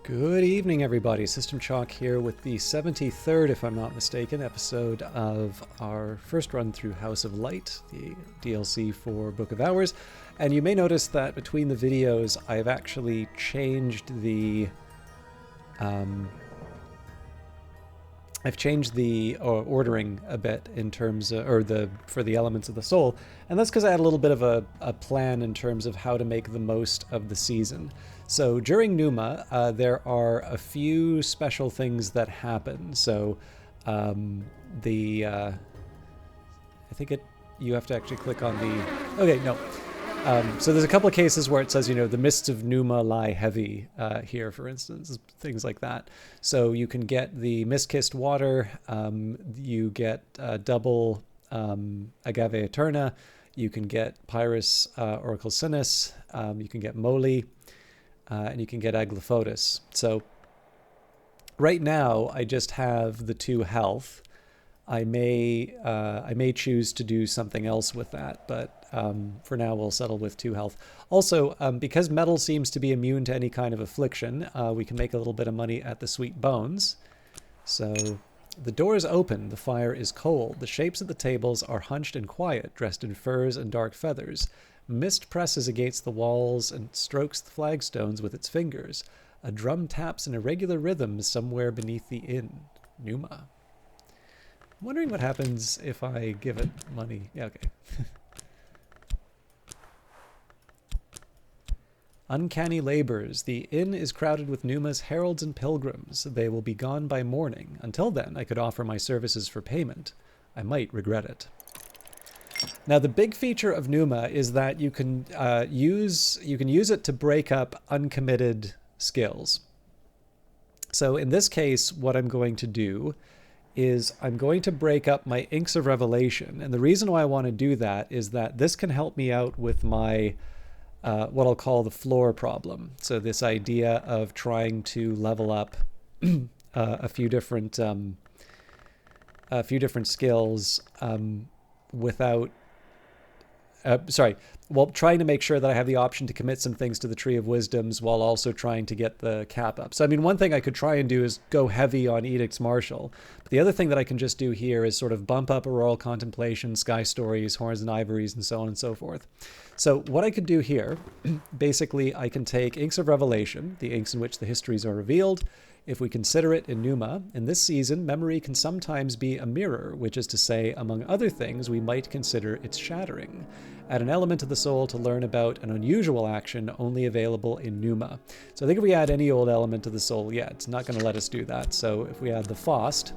Good evening, everybody. System Chalk here with the 73rd, if I'm not mistaken, episode of our first run through House of Light, the DLC for Book of Hours. And you may notice that between the videos, I've actually changed the ordering a bit in terms of, for the elements of the soul, and that's because I had a little bit of a plan in terms of how to make the most of the season. So during Numa, there are a few special things that happen. So I think you have to actually click on the, okay, no. So there's a couple of cases where it says, the mists of Numa lie heavy here, for instance, things like that. So you can get the mist-kissed water, you get double agave eterna, you can get Pyrus oracle sinus, you can get Moli, and you can get Aglafotis. So right now I just have the 2 health. I may choose to do something else with that, but for now we'll settle with 2 health. Also, because metal seems to be immune to any kind of affliction, we can make a little bit of money at the Sweet Bones. So the door is open, the fire is cold, the shapes of the tables are hunched and quiet, dressed in furs and dark feathers. Mist presses against the walls and strokes the flagstones with its fingers. A drum taps in irregular rhythm somewhere beneath the inn. Numa. I'm wondering what happens if I give it money. Yeah, okay. Uncanny labors. The inn is crowded with Numa's heralds and pilgrims. They will be gone by morning. Until then, I could offer my services for payment. I might regret it. Now, the big feature of Numa is that you can use it to break up uncommitted skills. So in this case, what I'm going to do is I'm going to break up my Inks of Revelation. And the reason why I want to do that is that this can help me out with my, what I'll call the floor problem. So this idea of trying to level up a few different skills without, trying to make sure that I have the option to commit some things to the Tree of Wisdoms while also trying to get the cap up. So, I mean, one thing I could try and do is go heavy on Edicts Martial. But the other thing that I can just do here is sort of bump up Auroral Contemplation, Sky Stories, Horns and Ivories, and so on and so forth. So what I could do here, basically, I can take Inks of Revelation, the inks in which the histories are revealed. If we consider it in Numa, in this season, memory can sometimes be a mirror, which is to say, among other things, we might consider its shattering. Add an element of the soul to learn about an unusual action only available in Numa. So I think if we add any old element to the soul, yeah, it's not going to let us do that. So if we add the Faust,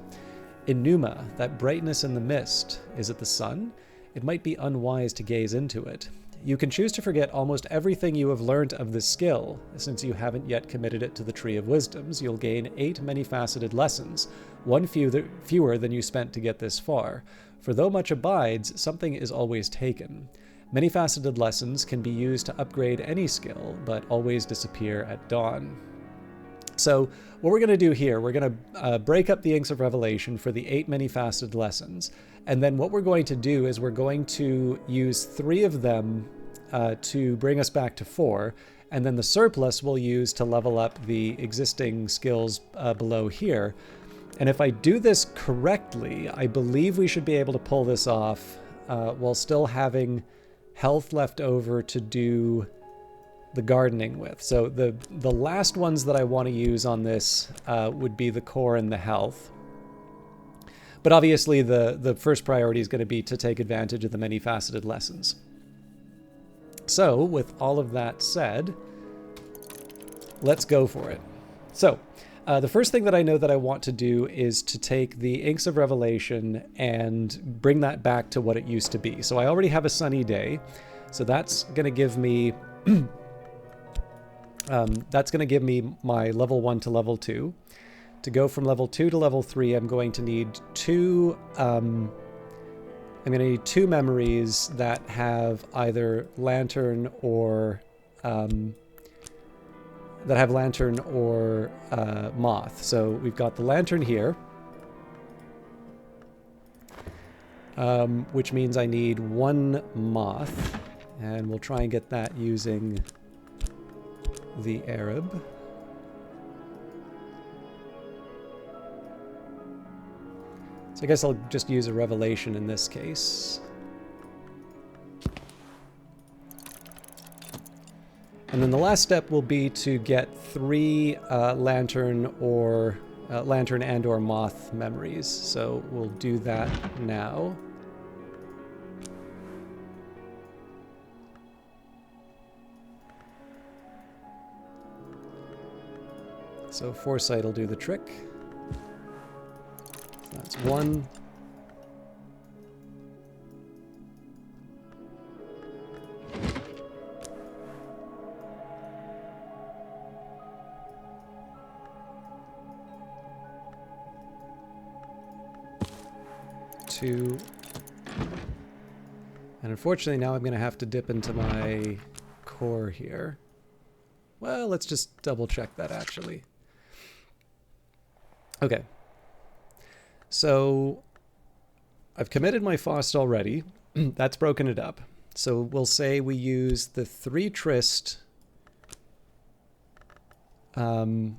in Numa, that brightness in the mist, is it the sun? It might be unwise to gaze into it. You can choose to forget almost everything you have learned of this skill. Since you haven't yet committed it to the Tree of Wisdoms, you'll gain 8 many-faceted lessons, 1 fewer than you spent to get this far. For though much abides, something is always taken. Many-faceted lessons can be used to upgrade any skill, but always disappear at dawn. So what we're going to do here, we're going to break up the Inks of Revelation for the 8 many-faceted lessons. And then what we're going to do is we're going to use 3 of them to bring us back to 4. And then the surplus we'll use to level up the existing skills below here. And if I do this correctly, I believe we should be able to pull this off while still having health left over to do the gardening with. So the last ones that I want to use on this would be the core and the health. But obviously the first priority is going to be to take advantage of the many-faceted lessons. So with all of that said, let's go for it. So the first thing that I know that I want to do is to take the Inks of Revelation and bring that back to what it used to be. So I already have a sunny day, so that's going to give me my level 1 to level 2. To go from level 2 to level 3, I'm going to need 2 memories that have either lantern or moth. So we've got the lantern here, which means I need 1 moth, and we'll try and get that using the Arab. So I guess I'll just use a revelation in this case. And then the last step will be to get 3 lantern and or moth memories. So we'll do that now. So foresight will do the trick. So that's 1. And unfortunately now I'm going to have to dip into my core here. Well, let's just double check that actually. Okay. So I've committed my Faust already. That's broken it up. So we'll say we use the 3 Trist to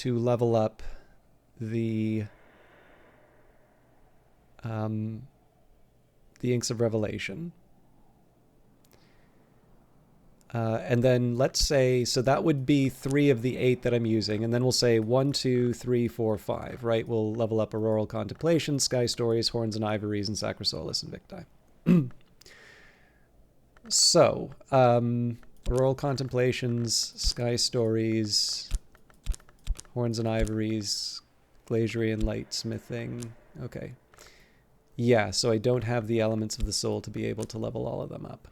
level up the Inks of Revelation. And then let's say, so that would be 3 of the 8 that I'm using. And then we'll say 1, 2, 3, 4, 5, right? We'll level up Auroral Contemplation, Sky Stories, Horns and Ivories, and Sacrosolus Invicti. So, Auroral Contemplations, Sky Stories, Horns and Ivories, Glaciary and Light Smithing. Okay. Yeah, so I don't have the elements of the soul to be able to level all of them up.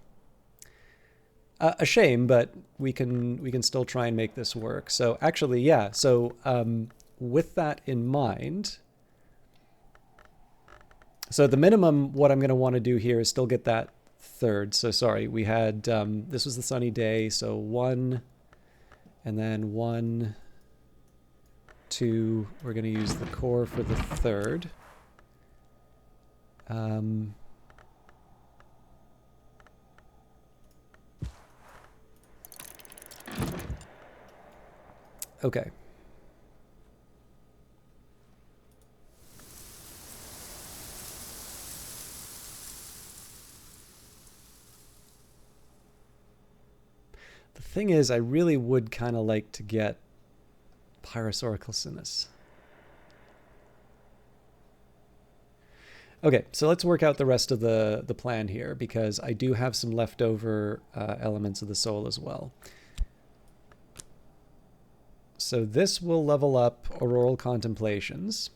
A shame, but we can still try and make this work. So actually, yeah, so with that in mind, so the minimum, what I'm going to want to do here is still get that 3rd. So sorry, we had, this was the sunny day, so 1, and then 1, 2, we're going to use the core for the 3rd. Okay. The thing is, I really would kind of like to get Pyrus Oracle Sinus. Okay, so let's work out the rest of the plan here, because I do have some leftover elements of the soul as well. So this will level up Auroral Contemplations.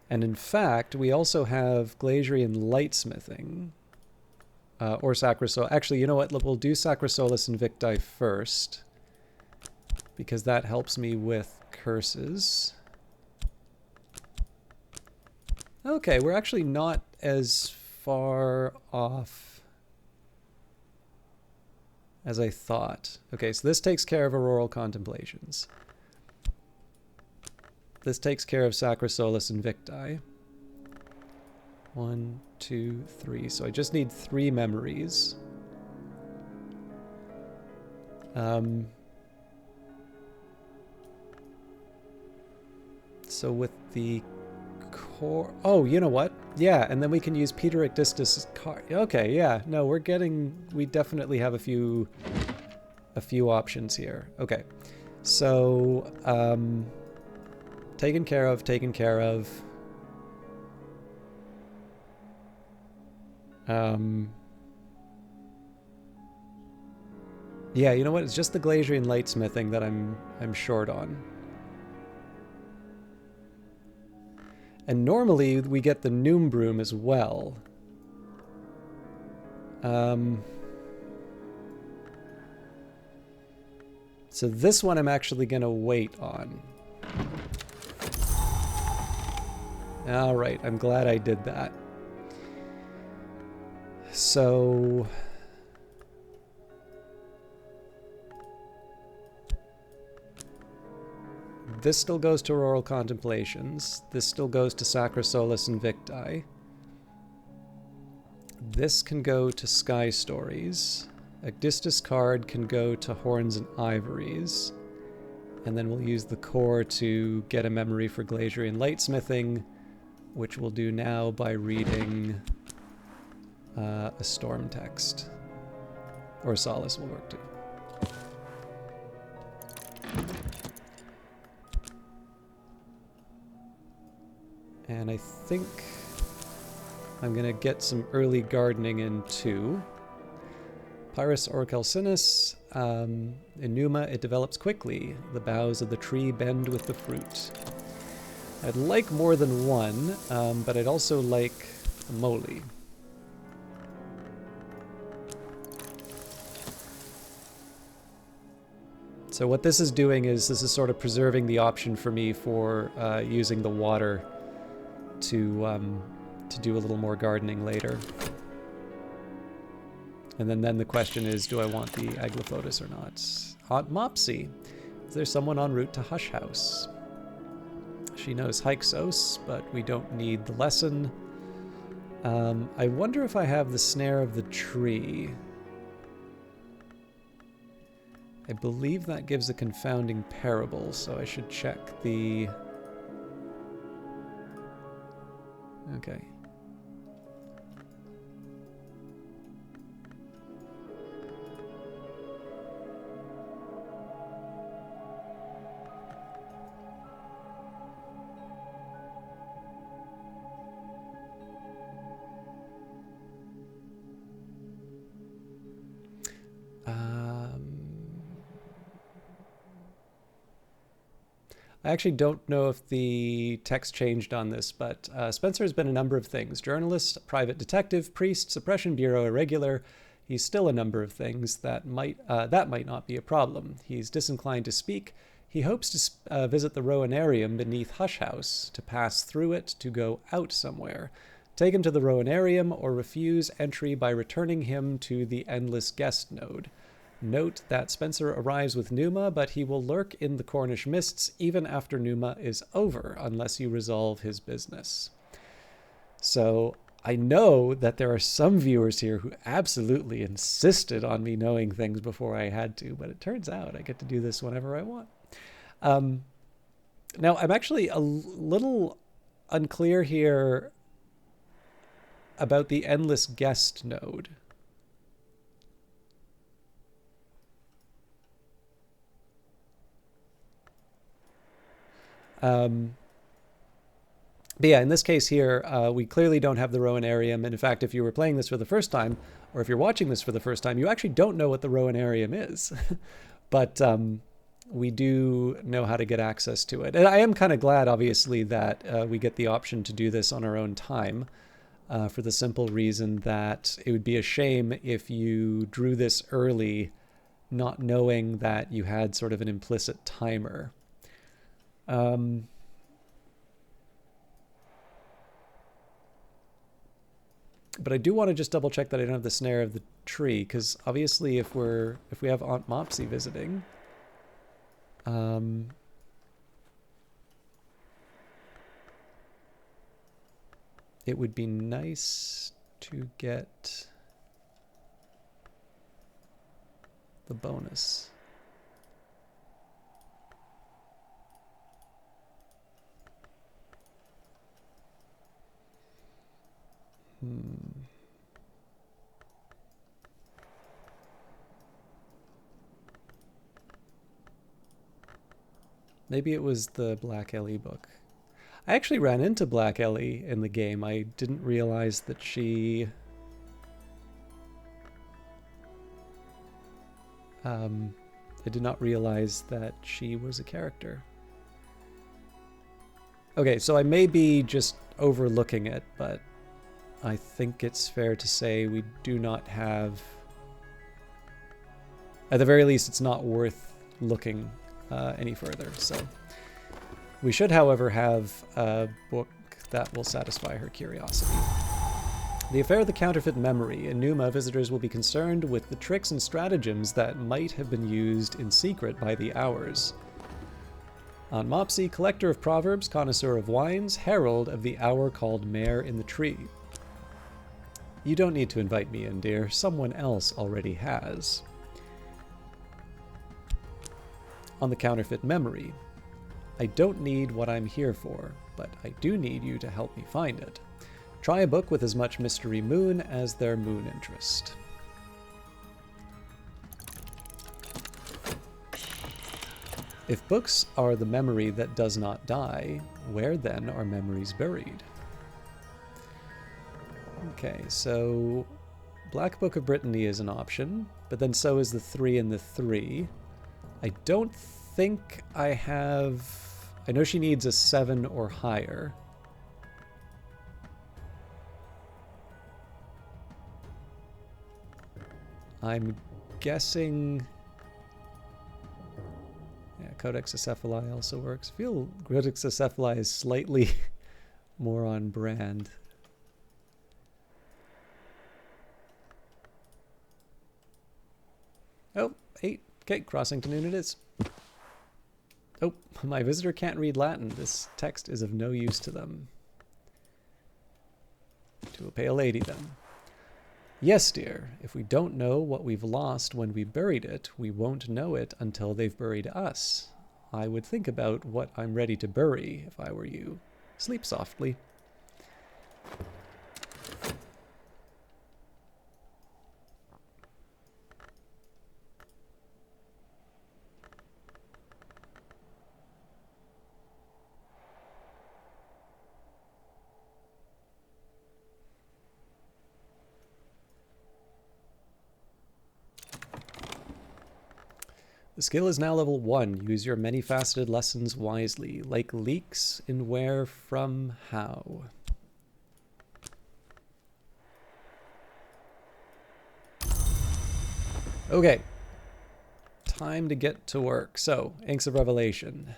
And in fact, we also have Glaciarian Lightsmithing. Or Sacrosolus. Actually, you know what? We'll do Sacrosolus Invicti first, because that helps me with curses. Okay, we're actually not as far off as I thought. Okay, so this takes care of Auroral Contemplations. This takes care of Sacrosolus Invicti. 1, 2, 3. So I just need 3 memories. So with the core... Oh, you know what? Yeah, and then we can use Peter Ictistus' card. Okay, yeah. No, we definitely have a few options here. Okay. So, taken care of. Yeah, you know what? It's just the Glaciarian Lightsmithing that I'm short on. And normally we get the Noombroom as well. So this one I'm actually going to wait on. All right, I'm glad I did that. So... this still goes to Auroral Contemplations. This still goes to Sacrosolus Invicti. This can go to Sky Stories. Ictistus card can go to Horns and Ivories. And then we'll use the core to get a memory for Glaciarian Lightsmithing, which we'll do now by reading a storm text. Or Solace will work too. And I think I'm going to get some early gardening in too. Pyrus orcalcinus. In Numa, it develops quickly. The boughs of the tree bend with the fruit. I'd like more than one, but I'd also like a moly. So what this is doing is this is sort of preserving the option for me for using the water to do a little more gardening later. And then the question is, do I want the Aglafotis or not? Aunt Mopsy. Is there someone en route to Hush House? She knows Hyksos, but we don't need the lesson. I wonder if I have the Snare of the Tree. I believe that gives a confounding parable, so I should check the... Okay. I actually don't know if the text changed on this, but Spencer has been a number of things. Journalist, private detective, priest, suppression bureau, irregular. He's still a number of things that might not be a problem. He's disinclined to speak. He hopes to visit the Rowanarium beneath Hush House, to pass through it, to go out somewhere. Take him to the Rowanarium or refuse entry by returning him to the Endless Guest node. Note that Spencer arrives with Numa, but he will lurk in the Cornish mists even after Numa is over, unless you resolve his business. So I know that there are some viewers here who absolutely insisted on me knowing things before I had to, but it turns out I get to do this whenever I want. Now, I'm actually a little unclear here about the Endless Guest node. But yeah, in this case here, we clearly don't have the Rowanarium. And in fact, if you were playing this for the first time, or if you're watching this for the first time, you actually don't know what the Rowanarium is. But we do know how to get access to it. And I am kind of glad, obviously, that we get the option to do this on our own time, for the simple reason that it would be a shame if you drew this early, not knowing that you had sort of an implicit timer. But I do want to just double check that I don't have the Snare of the Tree, because obviously if we have Aunt Mopsy visiting, it would be nice to get the bonus. Maybe it was the Black Ellie book. I actually ran into Black Ellie in the game. I didn't realize that she... I did not realize that she was a character. Okay, so I may be just overlooking it, but I think it's fair to say we do not have... At the very least, it's not worth looking any further. So we should, however, have a book that will satisfy her curiosity. The Affair of the Counterfeit Memory. In Numa, visitors will be concerned with the tricks and stratagems that might have been used in secret by the Hours. Aunt Mopsy, collector of proverbs, connoisseur of wines, herald of the hour called Mare in the Tree. You don't need to invite me in, dear. Someone else already has. On the Counterfeit Memory. I don't need what I'm here for, but I do need you to help me find it. Try a book with as much mystery moon as their moon interest. If books are the memory that does not die, where then are memories buried? Okay, so Black Book of Brittany is an option, but then so is the 3 and the 3. I don't think I have... I know she needs a 7 or higher. I'm guessing... Yeah, Codex Acephalai also works. I feel Codex Acephalai is slightly more on brand. Oh, 8. Okay, crossing to noon it is. Oh, my visitor can't read Latin. This text is of no use to them. To a pale lady, then. Yes, dear. If we don't know what we've lost when we buried it, we won't know it until they've buried us. I would think about what I'm ready to bury if I were you. Sleep softly. The skill is now level 1. Use your many-faceted lessons wisely, like leaks in where, from, how. Okay. Time to get to work. So, Inks of Revelation.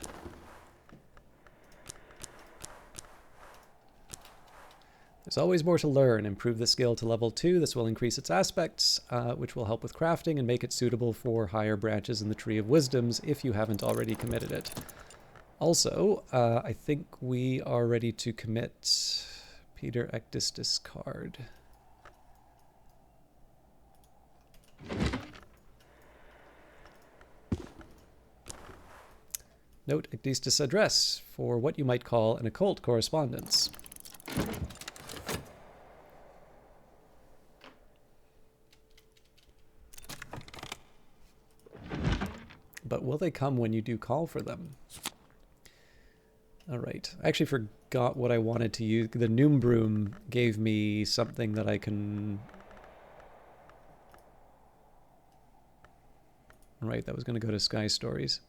There's always more to learn. Improve the skill to level 2. This will increase its aspects, which will help with crafting and make it suitable for higher branches in the Tree of Wisdoms if you haven't already committed it. Also, I think we are ready to commit Peter Ecdistis card. Note Ecdistis address for what you might call an occult correspondence. But will they come when you do call for them? All right. I actually forgot what I wanted to use. The Noombroom gave me something that I can... Right, that was going to go to Sky Stories.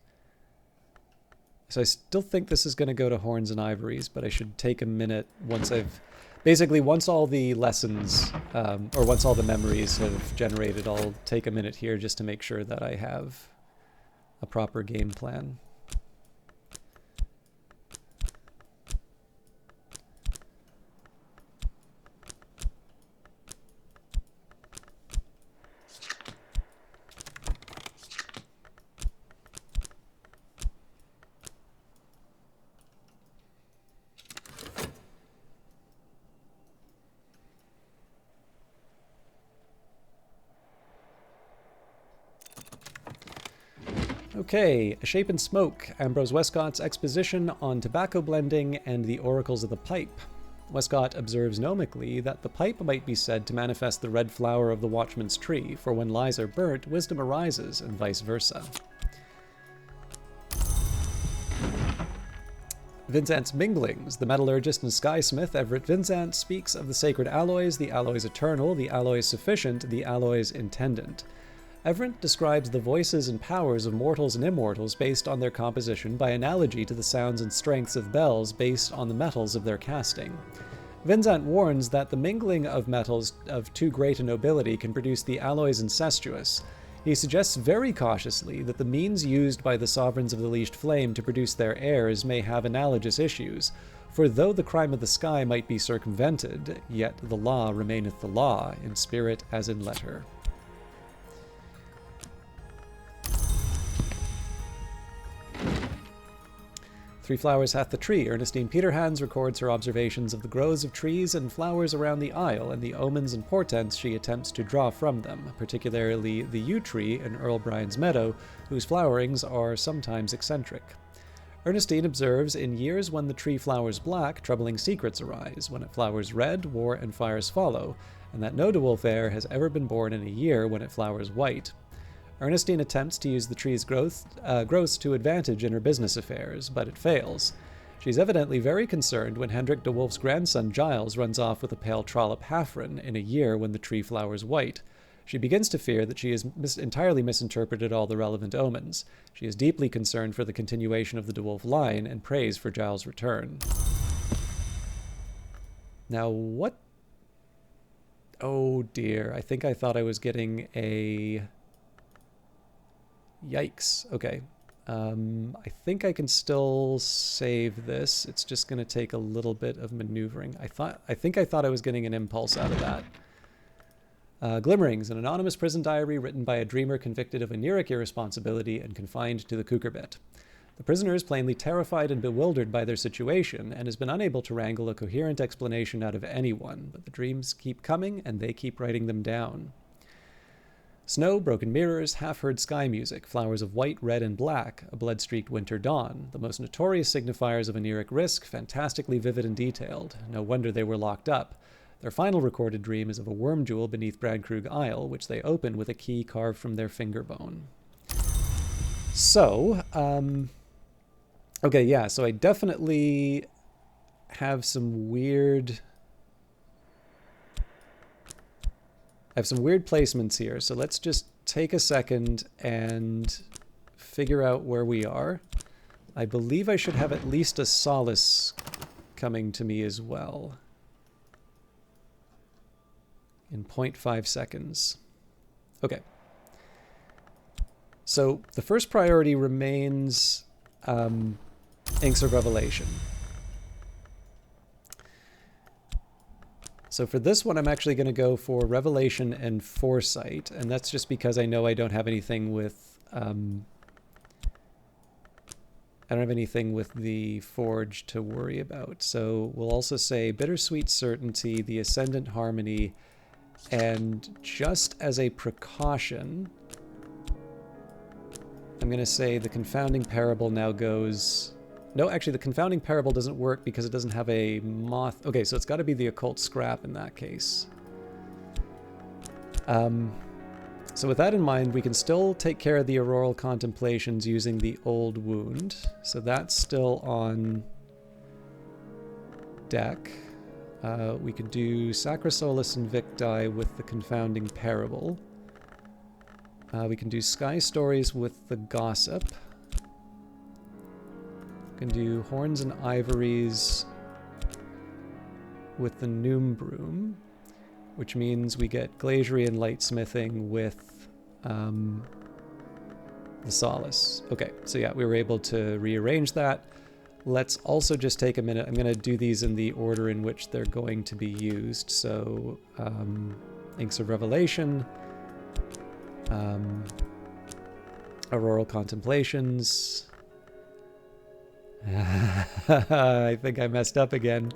So I still think this is going to go to Horns and Ivories, but I should take a minute once I've... Basically, once all the lessons, or once all the memories have generated, I'll take a minute here just to make sure that I have a proper game plan. Okay, A Shape in Smoke, Ambrose Westcott's exposition on tobacco blending and the oracles of the pipe. Westcott observes gnomically that the pipe might be said to manifest the red flower of the watchman's tree, for when lies are burnt, wisdom arises, and vice versa. Vincent's Minglings. The metallurgist and skysmith Everett Vincent speaks of the sacred alloys eternal, the alloys sufficient, the alloys intendant. Everett describes the voices and powers of mortals and immortals based on their composition by analogy to the sounds and strengths of bells based on the metals of their casting. Vincent warns that the mingling of metals of too great a nobility can produce the alloys incestuous. He suggests very cautiously that the means used by the sovereigns of the Leashed Flame to produce their heirs may have analogous issues, for though the crime of the sky might be circumvented, yet the law remaineth the law, in spirit as in letter. Three Flowers Hath the Tree. Ernestine Peterhans records her observations of the groves of trees and flowers around the isle and the omens and portents she attempts to draw from them, particularly the yew tree in Earl Brian's meadow, whose flowerings are sometimes eccentric. Ernestine observes, in years when the tree flowers black, troubling secrets arise. When it flowers red, war and fires follow, and that no DeWolf heir has ever been born in a year when it flowers white. Ernestine attempts to use the tree's growth to advantage in her business affairs, but it fails. She's evidently very concerned when Hendrik de Wolf's grandson Giles runs off with a pale trollop Hafren in a year when the tree flowers white. She begins to fear that she has entirely misinterpreted all the relevant omens. She is deeply concerned for the continuation of the de Wolf line and prays for Giles' return. Now what? Oh dear, I think I thought I was getting a... Yikes. Okay. I think I can still save this. It's just going to take a little bit of maneuvering. I think I thought I was getting an impulse out of that. Glimmerings, an anonymous prison diary written by a dreamer convicted of oniric irresponsibility and confined to the Kukerbit. The prisoner is plainly terrified and bewildered by their situation and has been unable to wrangle a coherent explanation out of anyone, but the dreams keep coming and they keep writing them down. Snow, broken mirrors, half-heard sky music, flowers of white, red, and black, a blood-streaked winter dawn, the most notorious signifiers of oniric risk, fantastically vivid and detailed. No wonder they were locked up. Their final recorded dream is of a worm jewel beneath Bradkrug Isle, which they open with a key carved from their finger bone. So, okay, yeah, so I definitely have some weird... placements here, so let's just take a second and figure out where we are. I believe I should have at least a solace coming to me as well. In 0.5 seconds. Okay. So the first priority remains Inks of Revelation. So for this one, I'm actually going to go for Revelation and Foresight, and that's just because I know I don't have anything with I don't have anything with the Forge to worry about. So we'll also say Bittersweet Certainty, the Ascendant Harmony, and just as a precaution, I'm going to say the Confounding Parable now goes... No, actually, the Confounding Parable doesn't work because it doesn't have a moth... Okay, so it's got to be the Occult Scrap in that case. So with that in mind, we can still take care of the Auroral Contemplations using the Old Wound. So that's still on deck. We could do Sacrosolus Invicti with the Confounding Parable. We can do Sky Stories with the Gossip. We can do Horns and Ivories with the Noombroom, which means we get Glacier and Lightsmithing with the Solace. Okay, so yeah, we were able to rearrange that. Let's also just take a minute. I'm going to do these in the order in which they're going to be used. So, Inks of Revelation, Auroral Contemplations. I think I messed up again.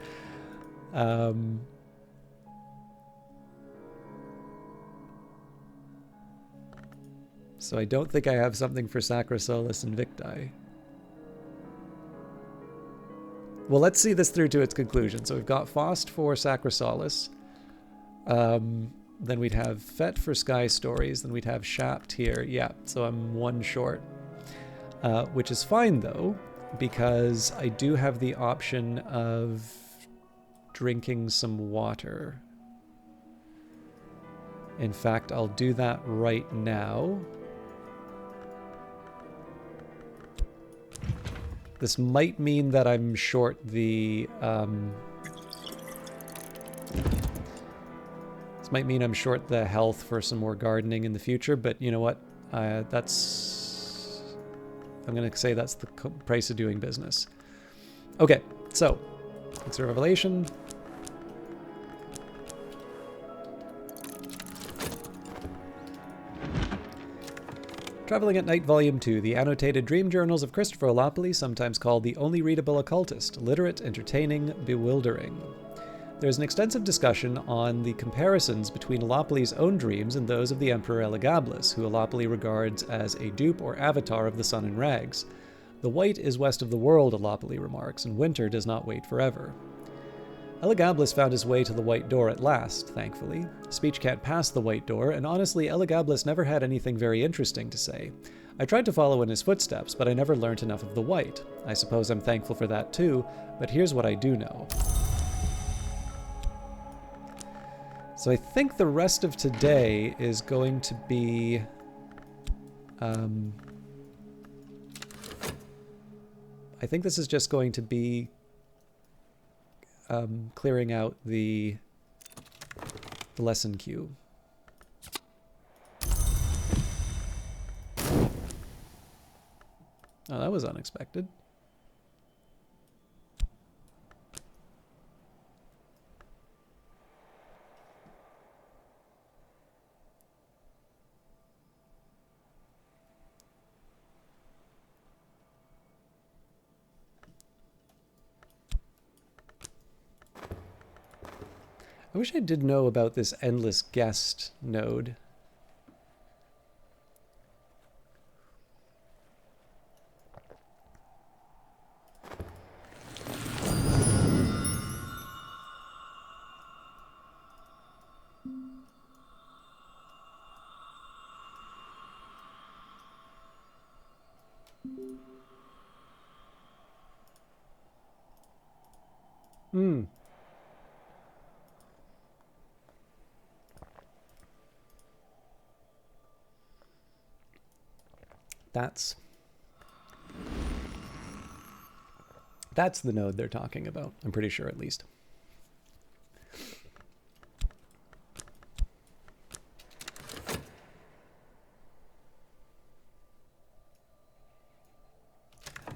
So I don't think I have something for Sacrosolus Invicti. Well, let's see this through to its conclusion. So we've got Faust for Sacrosolus. Then we'd have Fet for Sky Stories. Then we'd have Shapt here. Yeah, so I'm one short. Which is fine, though, because I do have the option of drinking some water. In fact, I'll do that right now. This might mean that I'm short the... this might mean I'm short the health for some more gardening in the future, but you know what? That's... I'm going to say that's the price of doing business. Okay, so... Inks of Revelation. Traveling at Night, Volume 2, the annotated dream journals of Christopher Olopoli, sometimes called the only readable occultist, literate, entertaining, bewildering. There is an extensive discussion on the comparisons between Olopoli's own dreams and those of the Emperor Elagabalus, who Olopoli regards as a dupe or avatar of the Sun in Rags. The white is west of the world, Alopoli remarks, and winter does not wait forever. Elagabalus found his way to the white door at last, thankfully. Speech can't pass the white door, and honestly, Elagabalus never had anything very interesting to say. I tried to follow in his footsteps, but I never learnt enough of the white. I suppose I'm thankful for that too, but here's what I do know. So I think the rest of today is going to be... I think this is just going to be clearing out the lesson queue. Oh, that was unexpected. I wish I did know about this endless guest node. That's the node they're talking about. I'm pretty sure, at least.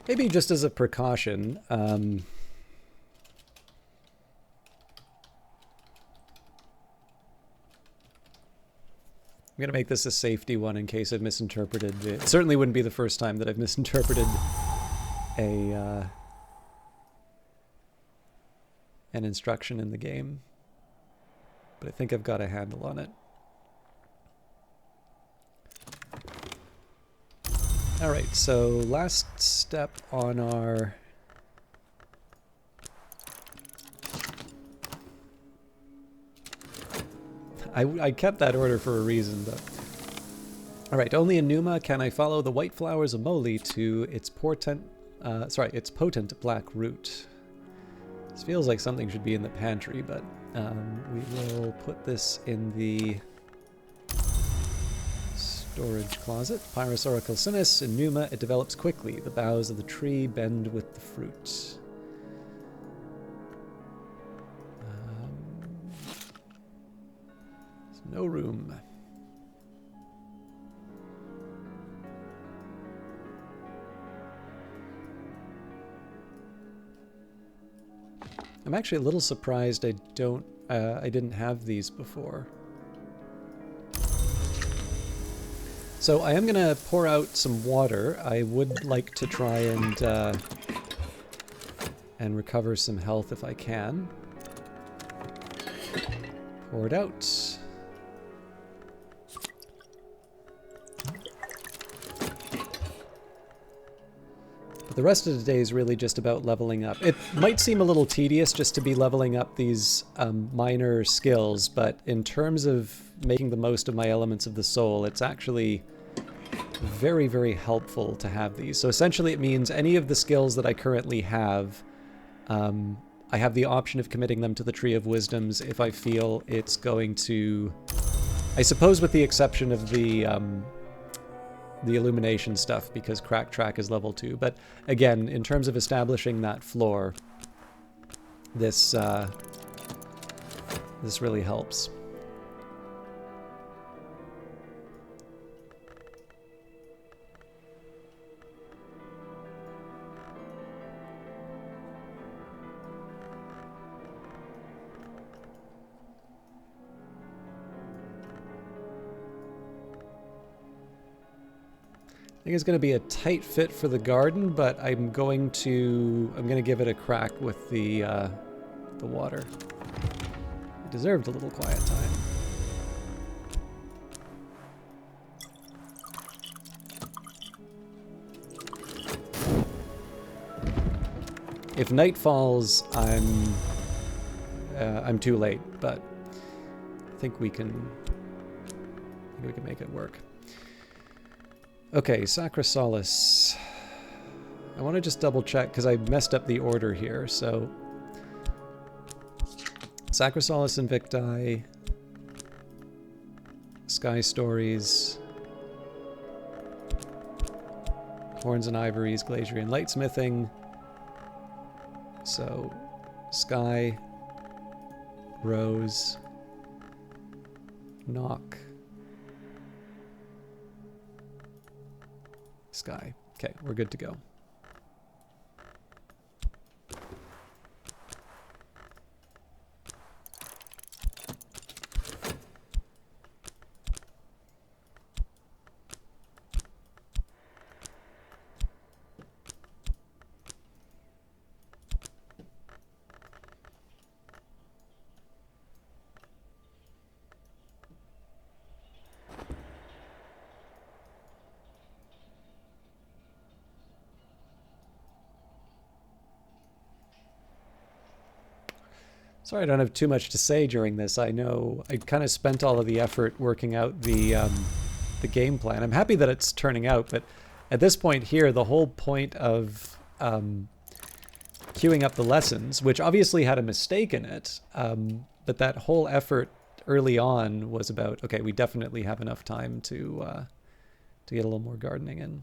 Maybe just as a precaution, I'm going to make this a safety one in case I've misinterpreted it. It certainly wouldn't be the first time that I've misinterpreted an instruction in the game. But I think I've got a handle on it. All right, so last step on our... I kept that order for a reason, but... All right, only in Numa can I follow the white flowers of Moli to its potent black root. This feels like something should be in the pantry, but we will put this in the storage closet. Pyrus oracalcinis in Numa, it develops quickly. The boughs of the tree bend with the fruit. No room. I'm actually a little surprised I didn't have these before. So I am gonna pour out some water. I would like to try and recover some health if I can. Pour it out. The rest of the day is really just about leveling up. It might seem a little tedious just to be leveling up these minor skills, but in terms of making the most of my elements of the soul, it's actually very, very helpful to have these. So essentially it means any of the skills that I currently have, I have the option of committing them to the Tree of Wisdoms if I feel it's going to... I suppose with the exception of the illumination stuff, because Crack Track is level 2. But again, in terms of establishing that floor, this really helps. I think it's going to be a tight fit for the garden, but I'm going to give it a crack with the water. It deserved a little quiet time. If night falls, I'm too late, but I think we can make it work. Okay, Sacra Solis. I want to just double check because I messed up the order here. So Sacra Solis Invicti, Sky Stories, Horns and Ivories, Glacierian Lightsmithing. So Sky, Rose, Knock, Sky. Okay, we're good to go. Sorry, I don't have too much to say during this. I know I kind of spent all of the effort working out the game plan. I'm happy that it's turning out, but at this point here, the whole point of queuing up the lessons, which obviously had a mistake in it, but that whole effort early on was about, okay, we definitely have enough time to get a little more gardening in.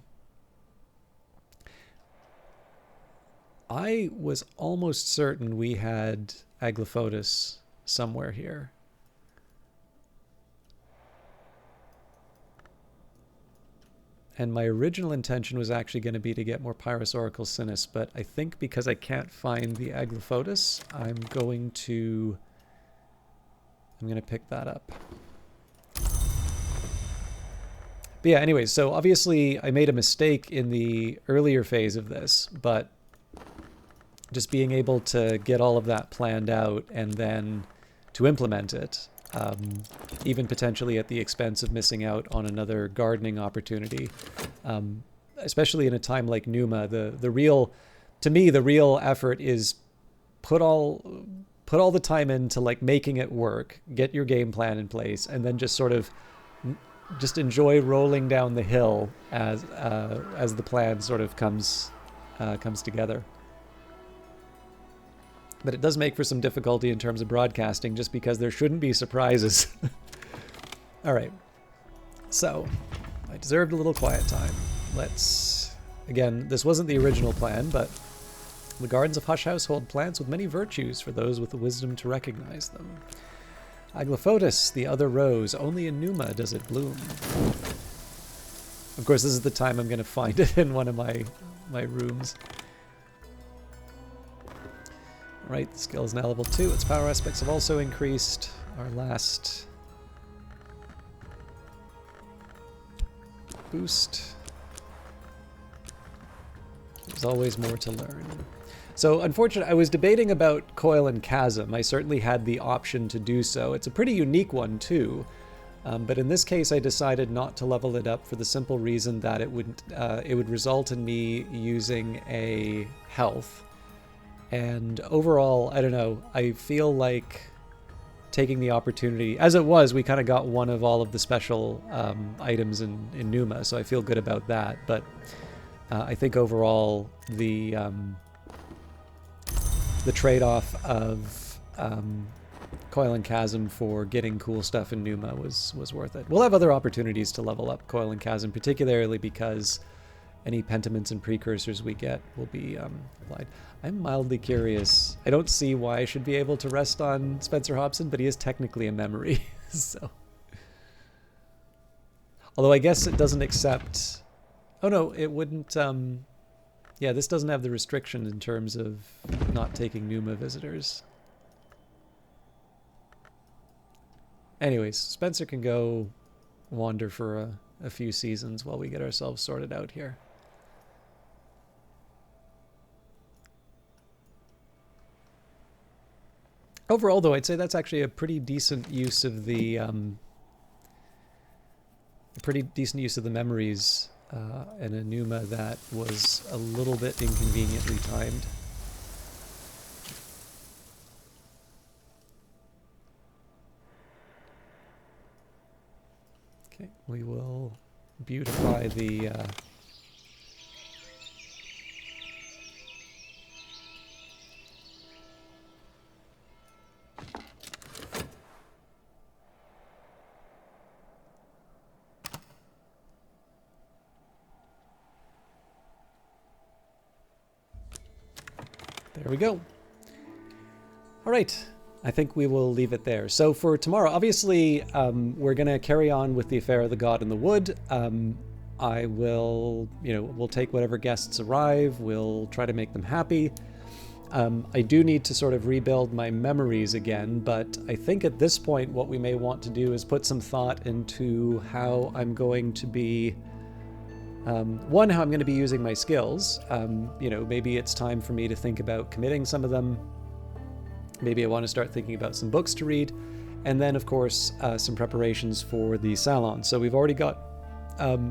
I was almost certain we had Aglaophotis somewhere here. And my original intention was actually going to be to get more Pyrus Oracle Sinus, but I think because I can't find the Aglaophotis, I'm going to pick that up. But yeah, anyways, so obviously I made a mistake in the earlier phase of this, but just being able to get all of that planned out and then to implement it, even potentially at the expense of missing out on another gardening opportunity, especially in a time like Numa, to me, the real effort is put all the time into like making it work, get your game plan in place, and then just sort of just enjoy rolling down the hill as the plan sort of comes together. But it does make for some difficulty in terms of broadcasting just because there shouldn't be surprises. All right. So, I deserved a little quiet time. Again, this wasn't the original plan, but the gardens of Hush House hold plants with many virtues for those with the wisdom to recognize them. Aglaophotis, the other rose, only in Numa does it bloom. Of course, this is the time I'm going to find it in one of my rooms. Right, the skill is now level 2. Its power aspects have also increased. Our last boost. There's always more to learn. So, unfortunately, I was debating about Coil and Chasm. I certainly had the option to do so. It's a pretty unique one, too. But in this case, I decided not to level it up for the simple reason that it would result in me using a health. And overall, I don't know, I feel like taking the opportunity, as it was, we kind of got one of all of the special items in Numa, so I feel good about that. But I think overall, the trade-off of Coil and Chasm for getting cool stuff in Numa was worth it. We'll have other opportunities to level up Coil and Chasm, particularly because any pentiments and precursors we get will be applied. I'm mildly curious. I don't see why I should be able to rest on Spencer Hobson, but he is technically a memory. So, although I guess it doesn't accept... Oh no, it wouldn't... Yeah, this doesn't have the restriction in terms of not taking Numa visitors. Anyways, Spencer can go wander for a few seasons while we get ourselves sorted out here. Overall, though, I'd say that's actually a pretty decent use of the memories in a Numa that was a little bit inconveniently timed. we will beautify the... There we go. All right, I think we will leave it there. So for tomorrow, obviously, we're going to carry on with the Affair of the God in the Wood. I will, we'll take whatever guests arrive. We'll try to make them happy. I do need to sort of rebuild my memories again, but I think at this point what we may want to do is put some thought into how I'm going to be... one, how I'm going to be using my skills. Maybe it's time for me to think about committing some of them. Maybe I want to start thinking about some books to read. And then, of course, some preparations for the salon. So we've already got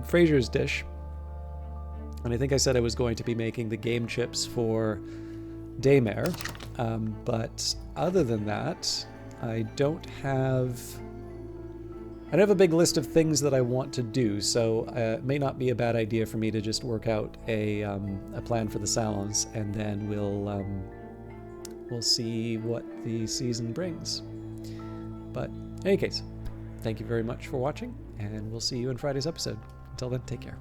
Fraser's dish. And I think I said I was going to be making the game chips for Daymare. But other than that, I don't have a big list of things that I want to do, so it may not be a bad idea for me to just work out a plan for the salons, and then we'll see what the season brings. But in any case, thank you very much for watching, and we'll see you in Friday's episode. Until then, take care.